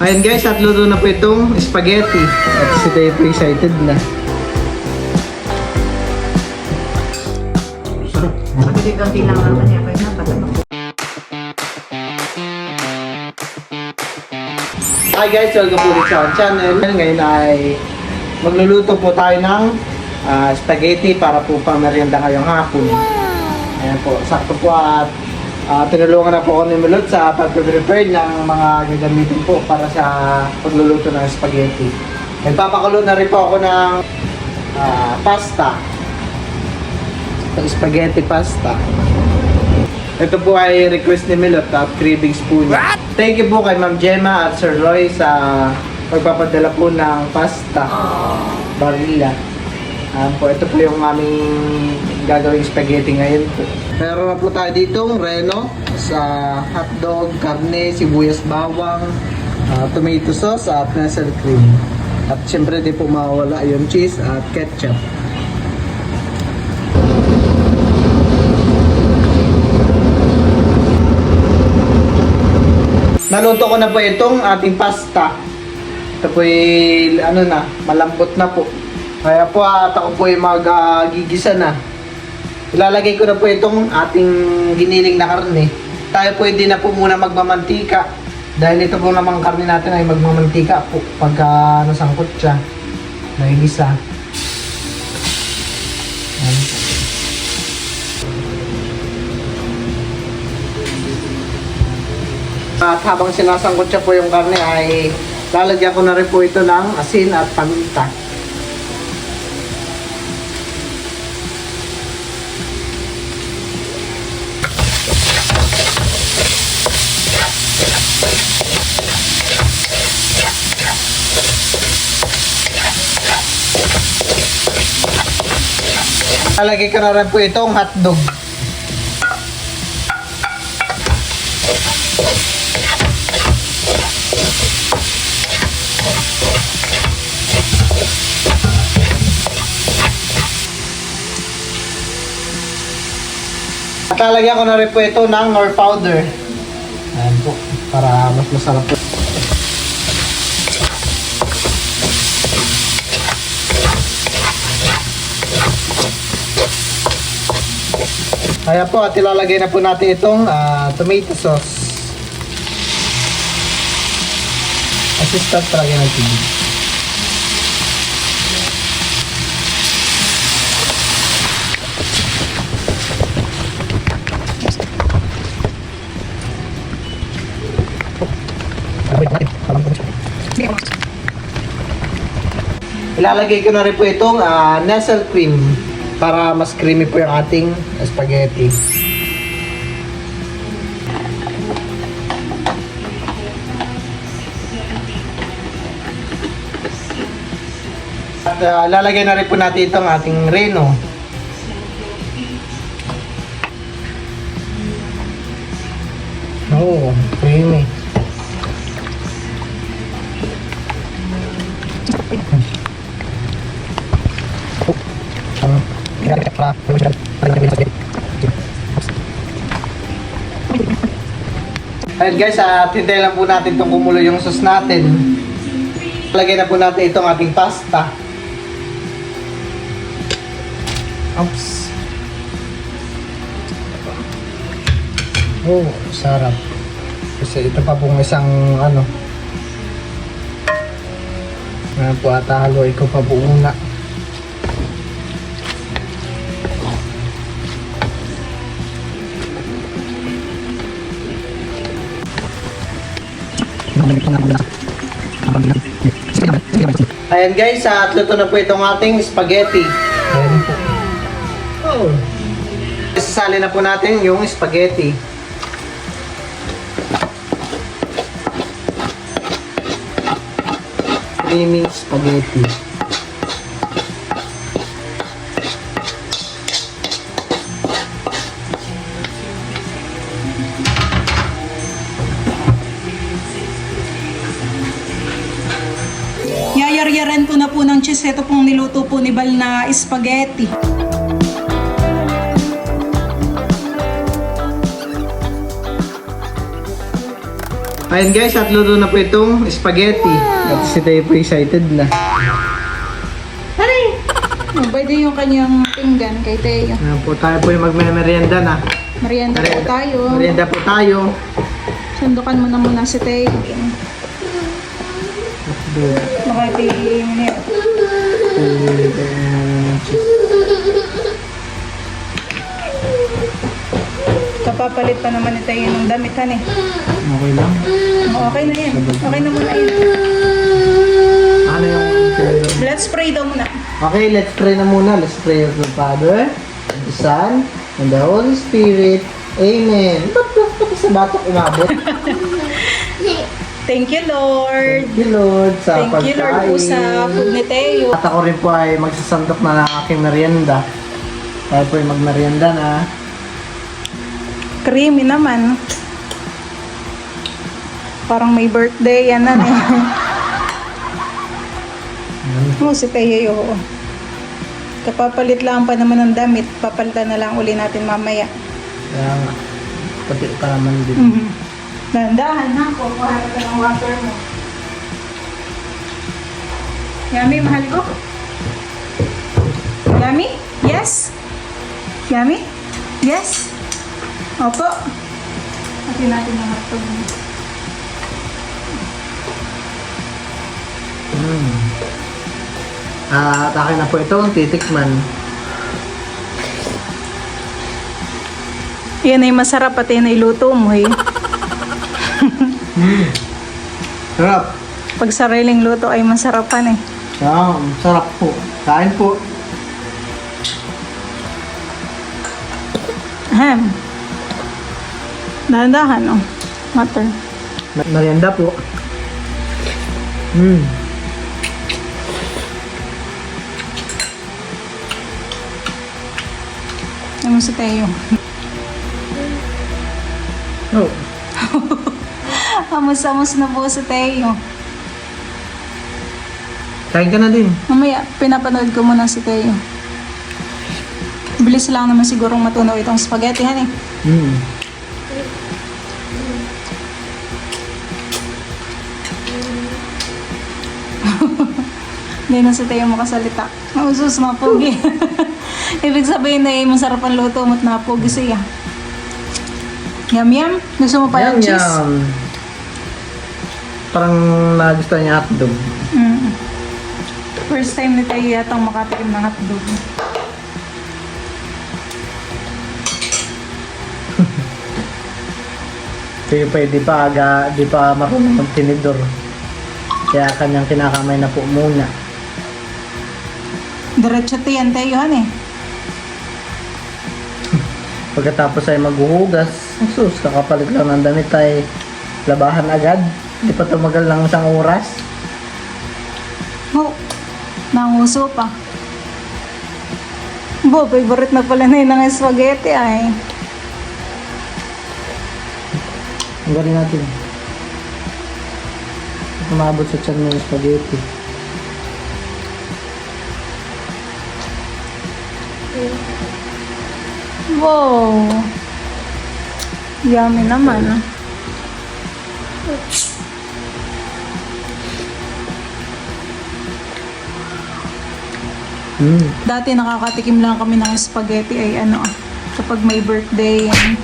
Ayun guys, at luto na po itong spaghetti. At si Tayo po excited na. Pagkakunti lang naman niya. Kaya napatanong. Hi guys, welcome po ulit sa channel. Ngayon ay magluluto po tayo ng spaghetti para po pang merienda ngayong hapon. Ayan po, sakto po at tinulungan na po ako ni Milot sa pag-prepare ng mga gagamitin po para sa pagluluto ng spaghetti. Nagpapakulo na rin po ako ng pasta. Spaghetti pasta. Ito po ay request ni Milot at cravings po niya. Thank you po kay Ma'am Gemma at Sir Roy sa pagpapadala po ng pasta. Barilla. Ito po yung aming gagawing spaghetti ngayon po. Meron na po tayo ditong reno sa hotdog, karne, sibuyas bawang, tomato sauce at nasal cream. At syempre di po mawala yung cheese at ketchup. Naluto ko na po itong ating pasta. Ito po ay malambot na po. Kaya po at ako po ay magigisa na. Ilalagay ko na po itong ating giniling na karne. Tayo po hindi na po muna magmamantika. Dahil ito po namang karne natin ay magmamantika po pagka nasangkot siya. Nahigisa. At habang sinasangkot siya po yung karne ay lalagyan ko na rin po ito ng asin at paminta. Lalagay ko na rin po itong hotdog. At lalagyan ko na rin po ito ng nor powder. Ayan po, para mas masarap po. Kaya po at ilalagay na po natin itong tomato sauce. Assistant talaga ng tubig. Ilalagay ko na rin po itong nasal cream para mas creamy po yung ating spaghetti. At lalagay na rin po natin itong ating reno. Oh, creamy. Ayan guys, hintayin lang po natin itong kumulo yung sauce natin. Lagay na po natin itong ating pasta. Oops. Oh, sarap. Kasi ito pa pong isang Ayan po at haluin ko pa po muna. Ayan guys, at luto na po itong ating spaghetti. Ayan po. Oh. Isasali na po natin yung spaghetti. Creamy spaghetti. Yayaryaran ko na po ng cheese. Ito pong niluto po ni Bal na spaghetti. Ayun guys, at luto na po itong spaghetti. At si Teo po excited na. Pwede yung kanyang pinggan kay Teo. Ayan po, tayo po yung magme-merienda na. Merienda po tayo. Merienda po tayo. Sundukan mo na muna si Teo. Makipinip. Kapapalit pa naman ni Teo ng damit, han eh. Okay lang. Okay na yan. Okay na muna yun. Ano yung... Let's pray daw muna. Okay, let's pray na muna. Let's pray of the Father, and the Son, and the Holy Spirit. Amen. Ba't sa batok umabot? Thank you, Lord. Thank you, Lord, sa Thank you, Lord, po sa food ni Teo. At ako rin po ay magsasandok na ng aking merienda. Tayo po ay magmerienda na. Creamy naman. Parang may birthday yan na eh. Oh, si Teo yun. Kapapalit lang pa naman ng damit. Papalitan na lang uli natin mamaya. Kaya nga, pati pa naman din. Dahan-dahan na po. Kuha ka ng water mo. Yummy, mahal ko? Yummy? Yes? Yummy? Yes? Opo. Pati natin ang hotdog mo. At akin na po itong titikman. Yan ay masarap pati na iluto mo eh. Sarap. Pag sariling luto ay masarapan eh. Sarap po. Kain po. Ahem. Dahan-dahan oh. Water. Merienda po. Ano sa Teo? Oh. Amos-amos na po sa Teo. Kain ka na din. Mamaya, pinapanood ko muna si Teo. Bilis lang naman sigurong matunaw itong spaghetti, han eh. Hindi na si Teo makasalita. Ang usus, mapugi. Ibig sabihin na masarap ang luto mo't napugi siya. Yum yum. Gusto mo pa yung cheese? Yum. Parang nagustuhan niya hotdog. First time ni Teo yatang makatikim ng hotdog. Kaya pa di pa marunong magtinidor. Kaya kanyang kinakamay na po muna. Diretso tiyan Teo, han eh. Pagkatapos ay maghuhugas, sus, kakapalit lang ng damit ay labahan agad. Hindi pa tumagal ng isang oras. Oh, nanguso pa. Bo, favorite na pala na yun ng spaghetti ay. Ang galing natin. Umabot sa tiyan ng spaghetti. Wow! Yummy naman ah. Dati nakakatikim lang kami ng spaghetti ay ano ah, kapag may birthday yan.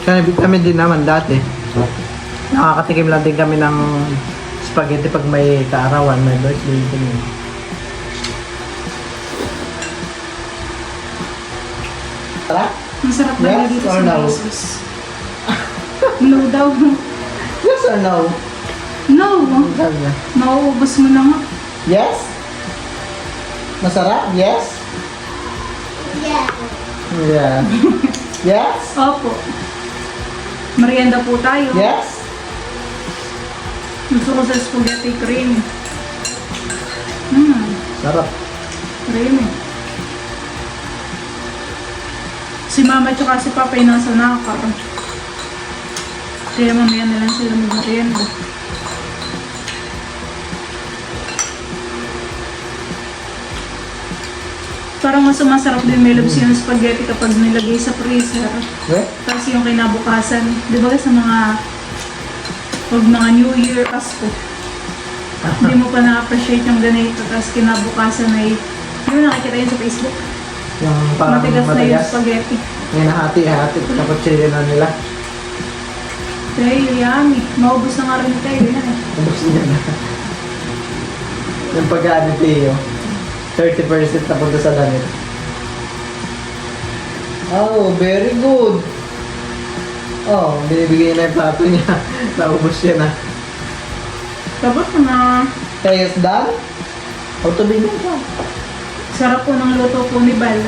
Kami din naman dati. Nakakatikim lang din kami ng spaghetti pag may kaarawan, may birthday. Tara? Masarap na Yes dito or sa no? Jesus. No daw. Yes or no? No. Sabi niya. Mauubos mo na nga. Yes? Masarap? Yes? Yeah. Yes? Opo. Merienda po tayo. Yes? Gusto ko sa spaghetti cream. Sarap. Creamy. Si mama tsaka si papa ay nasa nakar. Kaya mamaya na lang sila mag-merienda. Parang mas masarap din may lubs yung spaghetti kapag nilagay sa freezer. Eh? Tapos yung kinabukasan, di ba sa mga Pag mga New Year, Pasko. Hindi mo pa na-appreciate yung ganito. Tapos kinabukasan ay, hindi mo nakikita yun sa Facebook. Yung parang Matigas na yung matigas. spaghetti. Yung nahati-hati na kutsili na nila. Tayo, yummy. Maubos na nga rin tayo. Yan eh. Tapos yun na. Yung pag-aano Teo, 30% na punta sa damit. Oh, very good. Oh, binibigay na yung plato niya. Naubos siya na. Tapos na, Teo's done? Autobigay ka. sarap po ng luto po ni Bal.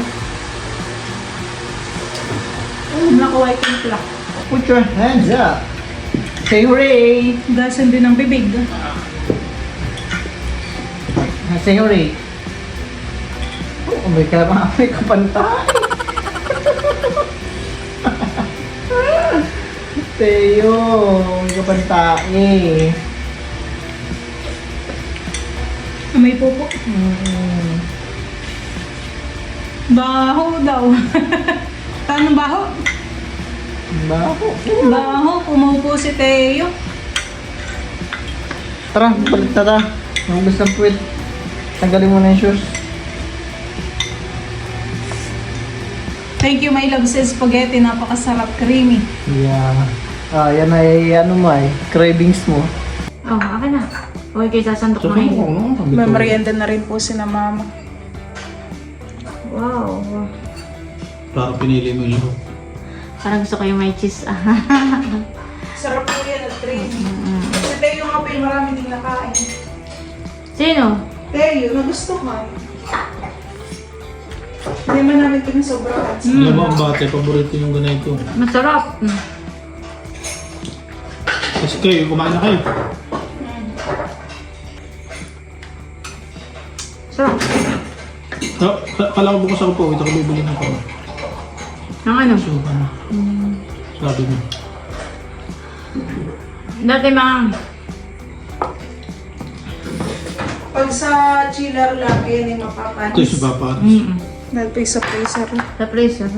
Nakuha yung timpla. Put your hands up. Say hooray! Gasan din ang bibig. Say hooray. Oh, may kapantay. Teo, may kapantay. May pupo. Baho daw. Paano baho? Baho. Baho, pumupo si Teo. Tara, balik na ta. Ang gusto ng puwit. Tanggalin mo na yung shoes. Thank you, my love, sa spaghetti. Napakasarap, creamy. Yeah. Ah, yan ay ano mo ay, cravings mo. Oh, akin na. Okay, kayo sasandok na ngayon. May merienda na rin po si na mama. Wow. Parang pinili mo yun. Parang gusto ko yung may cheese. Sarap po yan at creamy. Si Teo nga po yung marami din nakain. Sino? Teo, nagustuhan. Hindi man namin pinasobrahan. Alam mo, ang bata, paborito yung ganito. Masarap. Kasi kayo, kumain na kayo. Sarap. Kala ko bukas ako po, ito ko bibili ng pala. Ang ano? So, ano? Sabi mo. Dati mang Pag sa chiller lang, yan yung mapapanis. Ito yung si Papa. Dahil pisa-pisa rin. sa freezer.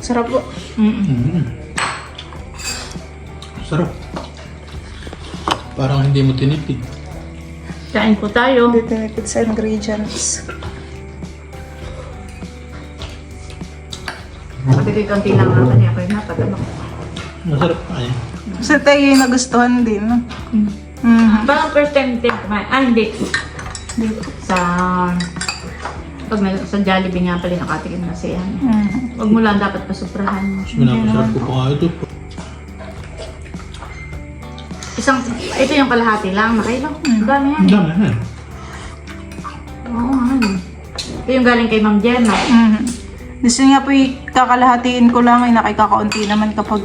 Sarap po. Sarap. Parang hindi mo tinipid. Kain po tayo. Hindi tinipid sa ingredients. Konti-konti lang naman niya. Kaya napatalok. Masarap pa yan. Sa Teo yung nagustuhan din. No? Parang first time din kumain. Ah, hindi. Sa... Pag sa Jollibee nga pala nakatikim na siya. Huwag mo lang dapat pasuprahan mo. Minapasarap ko pa nga ito. Ito yung kalahati lang. Nakailaw. Ang dami yan. Ang dami yan. Oo, ano. Ito yung galing kay Ma'am Jenna. Gusto niya po kakalahatiin ko lang ay nakikakaunti naman kapag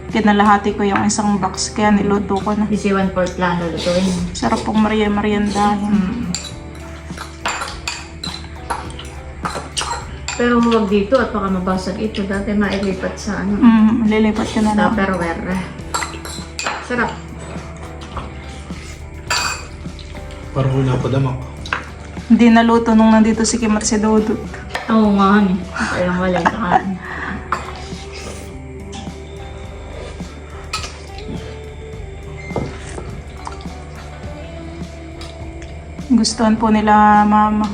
kinalahati ko yung isang box. Kaya niluto ko na. This is 1/4 lang lulutuin. Sarap pong meriendahin. Pero huwag dito at baka mabasag ito. Dati mailipat sa ano. Lilipat ko na lang. Tupperware. Sarap. Parang wala pa damak. Hindi naluto nung nandito si Kim at si Dodot. Oo nga. Kaya wala yung kain. Gustuhan po nila mama.